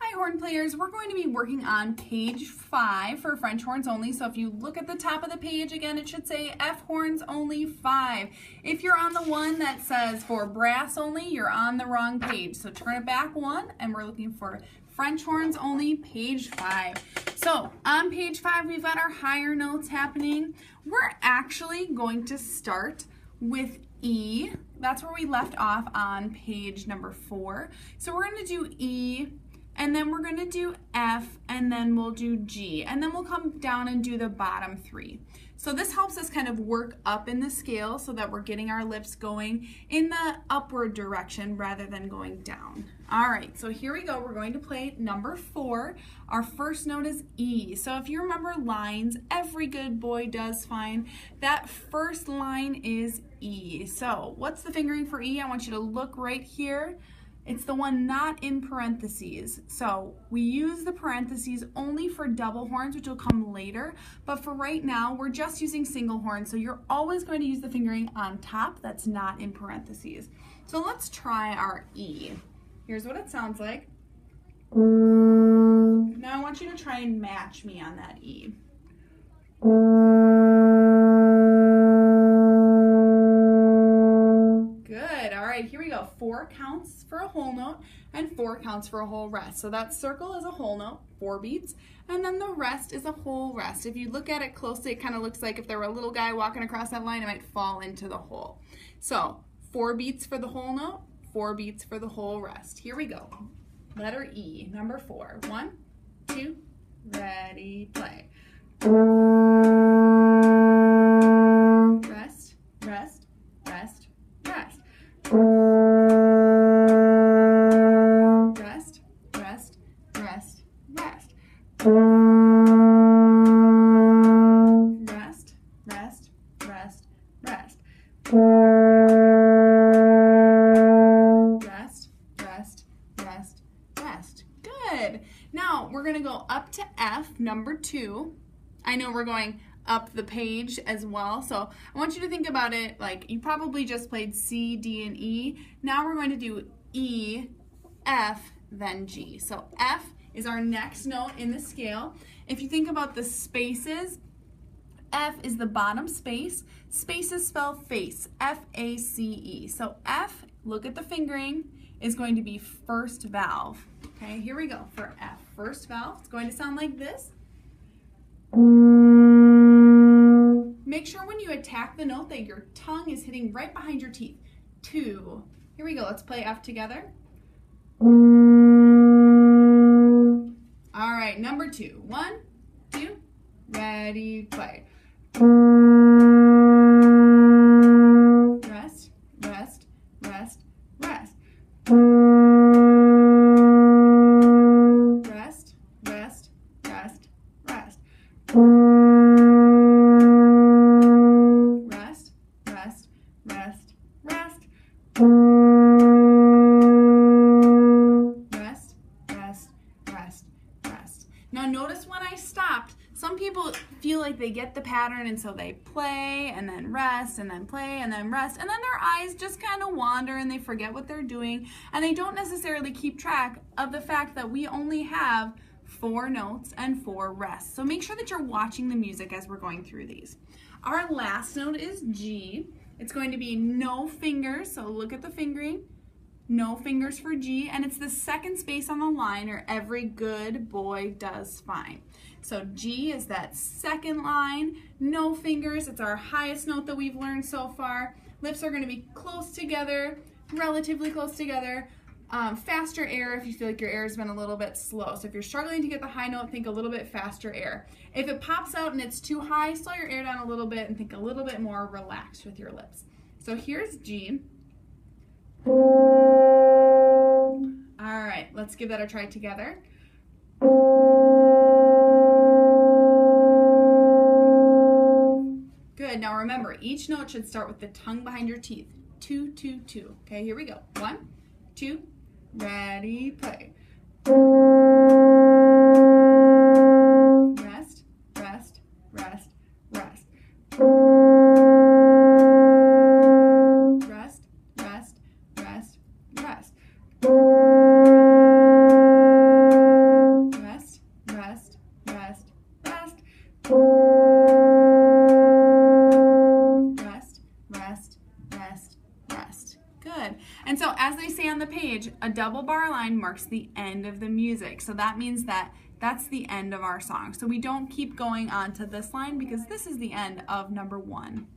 Hi horn players, we're going to be working on page 5 for French horns only. So if you look at the top of the page again, it should say F horns only 5. If you're on the one that says for brass only, you're on the wrong page. So turn it back one and we're looking for French horns only, page 5. So on page 5, we've got our higher notes happening. We're actually going to start with E. That's where we left off on page number 4. So we're going to do E, and then we're going to do F, and then we'll do G, and then we'll come down and do the bottom 3. So this helps us kind of work up in the scale so that we're getting our lips going in the upward direction rather than going down. All right, so here we go. We're going to play number 4. Our first note is E. So if you remember lines, every good boy does fine. That first line is E. So what's the fingering for E? I want you to look right here. It's the one not in parentheses. So we use the parentheses only for double horns, which will come later. But for right now, we're just using single horns. So you're always going to use the fingering on top that's not in parentheses. So let's try our E. Here's what it sounds like. Now I want you to try and match me on that E. Good. All right, here we go. 4 counts for a whole note and 4 counts for a whole rest. So that circle is a whole note, 4 beats, and then the rest is a whole rest. If you look at it closely, it kind of looks like if there were a little guy walking across that line, it might fall into the hole. So 4 beats for the whole note, 4 beats for the whole rest. Here we go. Letter E, number 4. 1, 2, ready, play. Rest, rest, rest, rest. Rest, rest, rest, rest. Rest, rest, rest, rest. Rest, rest, rest, rest. Good. Now we're going to go up to F, number 2. I know we're going up the page as well, so I want you to think about it like you probably just played C, D, and E. Now we're going to do E, F, then G. So F is our next note in the scale. If you think about the spaces, F is the bottom space. Spaces spell face, F-A-C-E. So F, look at the fingering, is going to be first valve. Okay, here we go for F. First valve, it's going to sound like this. Make sure when you attack the note that your tongue is hitting right behind your teeth. 2. Here we go, let's play F together. All right, number 2. 1, 2, ready, play. Rest, rest, rest, rest. Rest, rest, rest, rest. Rest, rest, rest, rest. Rest, rest, rest, rest. Now notice when I stopped, some people feel like they get the pattern and so they play and then rest and then play and then rest, and then their eyes just kind of wander and they forget what they're doing and they don't necessarily keep track of the fact that we only have 4 notes and 4 rests. So make sure that you're watching the music as we're going through these. Our last note is G. It's going to be no fingers, so look at the fingering. No fingers for G, and it's the second space on the line, or every good boy does fine. So G is that second line, no fingers. It's our highest note that we've learned so far. Lips are going to be close together, relatively close together. Faster air if you feel like your air has been a little bit slow. So if you're struggling to get the high note, think a little bit faster air. If it pops out and it's too high, slow your air down a little bit and think a little bit more relaxed with your lips. So here's G. All right, let's give that a try together. Good. Now remember, each note should start with the tongue behind your teeth. 2, 2, 2. Okay, here we go. 1, 2, ready, play. Rest, rest, rest, rest. Rest, rest, rest, rest. page, a double bar line marks the end of the music. So that means that that's the end of our song. So we don't keep going on to this line because this is the end of number 1.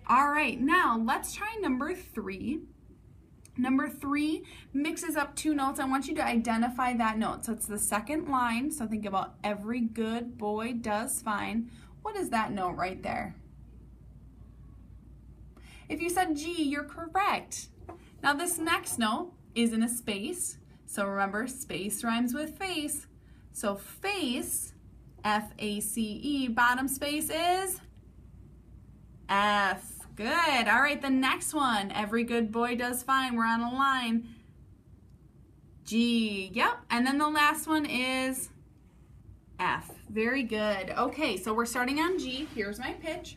All right, now let's try number 3. Number 3 mixes up 2 notes. I want you to identify that note. So it's the second line. So think about every good boy does fine. What is that note right there? If you said G, you're correct. Now this next note is in a space. So remember, space rhymes with face. So face, F-A-C-E, bottom space is F. Good. All right, the next one. Every good boy does fine. We're on a line. G. Yep. And then the last one is F. Very good. Okay, so we're starting on G. Here's my pitch.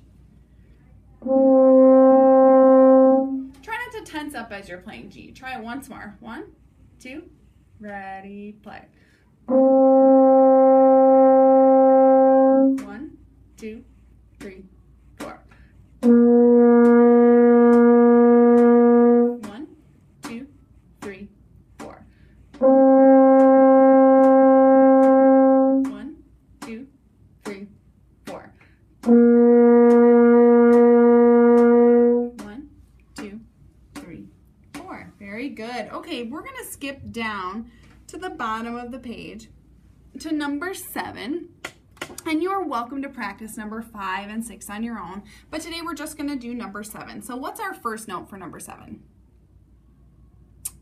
Try not to tense up as you're playing G. Try it once more. 1, 2, ready, play. 1, 2, 3, 4. 1, 2, 3, 4. 1, 2, 3, 4. 1, 2, 3, 4. Very good. Okay, we're going to skip down to the bottom of the page to number 7. And you are welcome to practice number 5 and 6 on your own. But today we're just going to do number 7. So what's our first note for number 7?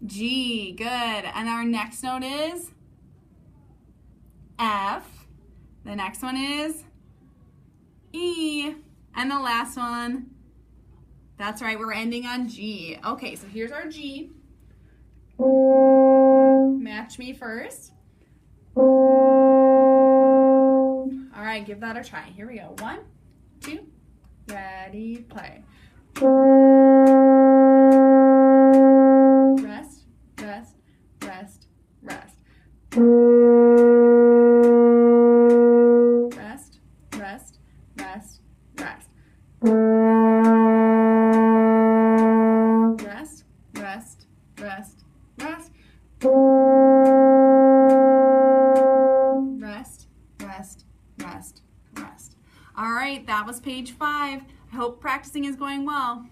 G. Good. And our next note is F. The next one is E. And the last one, that's right, we're ending on G. Okay, so here's our G. Match me first. All right, give that a try. Here we go. 1, 2, ready, play. Rest, rest, rest, rest. Rest, rest, rest, rest. Rest, rest, rest, rest. Rest, rest, rest, rest. All right, that was page 5. I hope practicing is going well.